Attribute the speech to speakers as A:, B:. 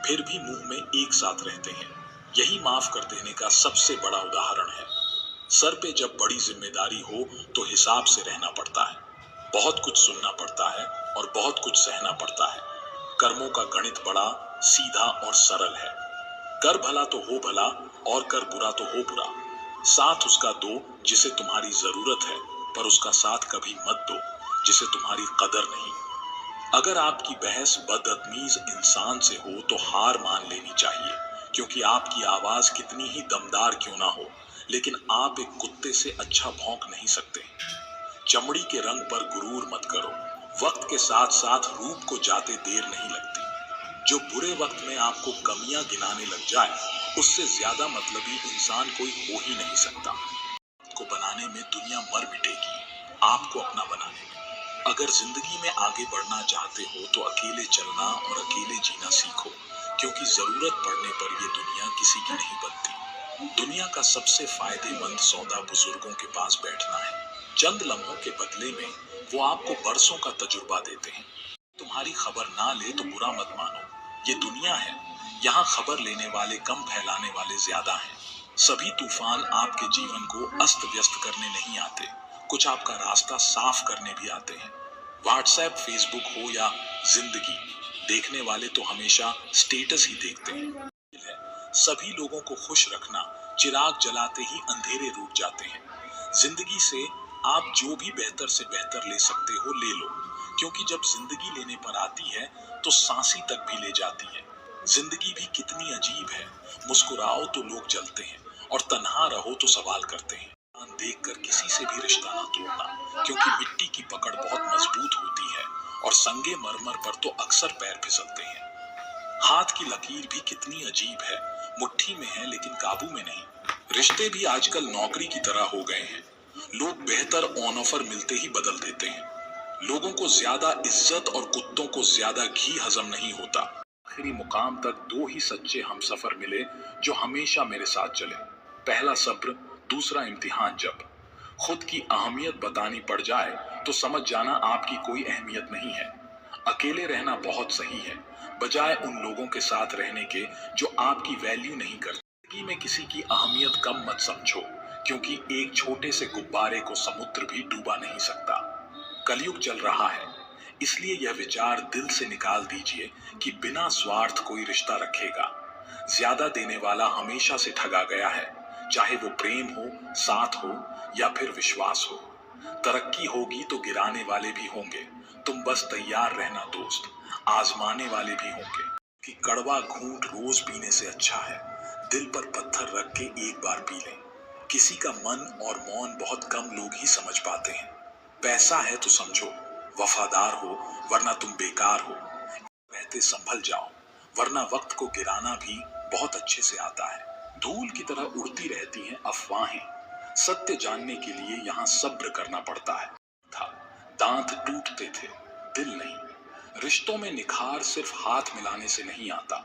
A: फिर भी मुंह में एक साथ रहते हैं। यही माफ कर देने का सबसे बड़ा उदाहरण है। सर पे जब बड़ी जिम्मेदारी हो तो हिसाब से रहना पड़ता है। बहुत कुछ सुनना पड़ता है और बहुत कुछ सहना पड़ता है। कर्मों का गणित बड़ा सीधा और सरल है। कर भला तो हो भला और कर बुरा तो हो बुरा। साथ उसका दो जिसे तुम्हारी जरूरत है, पर उसका साथ कभी मत दो जिसे तुम्हारी कदर नहीं। अगर आपकी बहस बदतमीज इंसान से हो तो हार मान लेनी चाहिए, क्योंकि आपकी आवाज कितनी ही दमदार क्यों ना हो, लेकिन आप एक कुत्ते से अच्छा भौंक नहीं सकते। चमड़ी के रंग पर गुरूर मत करो। वक्त के साथ साथ रूप को जाते देर नहीं लगती। जो बुरे वक्त में आपको कमियां गिनाने लग जाए, उससे ज्यादा मतलबी इंसान कोई हो ही नहीं सकता। को बनाने में दुनिया मर मिटेगी, आपको अपना बनाने में। अगर जिंदगी में आगे बढ़ना चाहते हो तो अकेले चलना और अकेले जीना सीखो, क्योंकि जरूरत पड़ने पर ये दुनिया किसी की नहीं बनती। दुनिया का सबसे फायदेमंद सौदा बुजुर्गों के पास बैठना है। चंद लम्हों के बदले में वो आपको बरसों का तजुर्बा देते हैं। तुम्हारी खबर ना ले तो बुरा मत मानो, ये दुनिया है। यहाँ खबर लेने वाले कम, फैलाने वाले ज्यादा हैं। सभी तूफान आपके जीवन को अस्त व्यस्त करने नहीं आते, कुछ आपका रास्ता साफ करने भी आते हैं। व्हाट्सएप, फेसबुक हो या जिंदगी, देखने वाले तो हमेशा स्टेटस ही देखते हैं। सभी लोगों को खुश रखना, चिराग जलाते ही अंधेरे रूठ जाते हैं। जिंदगी से आप जो भी बेहतर से बेहतर ले सकते हो ले लो, क्योंकि जब जिंदगी लेने पर आती है तो सांसी तक भी ले जाती है। जिंदगी भी कितनी अजीब है। मुस्कुराओ तो लोग जलते हैं और तन्हा रहो तो सवाल करते हैं। देखकर किसी से भी रिश्ता ना तोड़ना, क्योंकि मिट्टी की पकड़ बहुत मजबूत होती है और संगे मरमर पर तो अक्सर पैर फिसलते हैं। हाथ की लकीर भी कितनी अजीब है, मुट्ठी में है लेकिन काबू में नहीं। रिश्ते भी आजकल नौकरी की तरह हो गए हैं। लोग बेहतर ऑन ऑफर मिलते ही बदल देते हैं। लोगों को ज्यादा इज्जत और कुत्तों को ज्यादा घी हजम नहीं होता। आखिरी मुकाम तक दो ही सच्चे हमसफर मिले जो हमेशा मेरे साथ चले। पहला सब्र, दूसरा इम्तिहान। जब खुद की अहमियत बतानी पड़ जाए तो समझ जाना आपकी कोई अहमियत नहीं है। अकेले रहना बहुत सही है, बजाय उन लोगों के साथ रहने के जो आपकी वैल्यू नहीं करते। जिंदगी में किसी की अहमियत कम मत समझो, क्योंकि एक छोटे से गुब्बारे को समुद्र भी डूबा नहीं सकता। कलयुग चल रहा है, इसलिए यह विचार दिल से निकाल दीजिए कि बिना स्वार्थ कोई रिश्ता रखेगा। ज्यादा देने वाला हमेशा से ठगा गया है, चाहे वो प्रेम हो, साथ हो या फिर विश्वास हो। तरक्की होगी तो गिराने वाले भी होंगे, तुम बस तैयार रहना दोस्त, आजमाने वाले भी होंगे। कि कड़वा घूंट रोज पीने से अच्छा है दिल पर पत्थर रख के एक बार पी लें। किसी का मन और मौन बहुत कम लोग ही समझ पाते हैं। पैसा है तो समझो, वफादार हो वरना तुम बेकार हो। रहते संभल जाओ, वरना वक्त को गिराना भी बहुत अच्छे से आता है। धूल की तरह उड़ती रहती हैं अफवाहें, सत्य जानने के लिए यहाँ सब्र करना पड़ता है। था दांत टूटते थे, दिल नहीं। रिश्तों में निखार सिर्फ हाथ मिलाने से नहीं आता,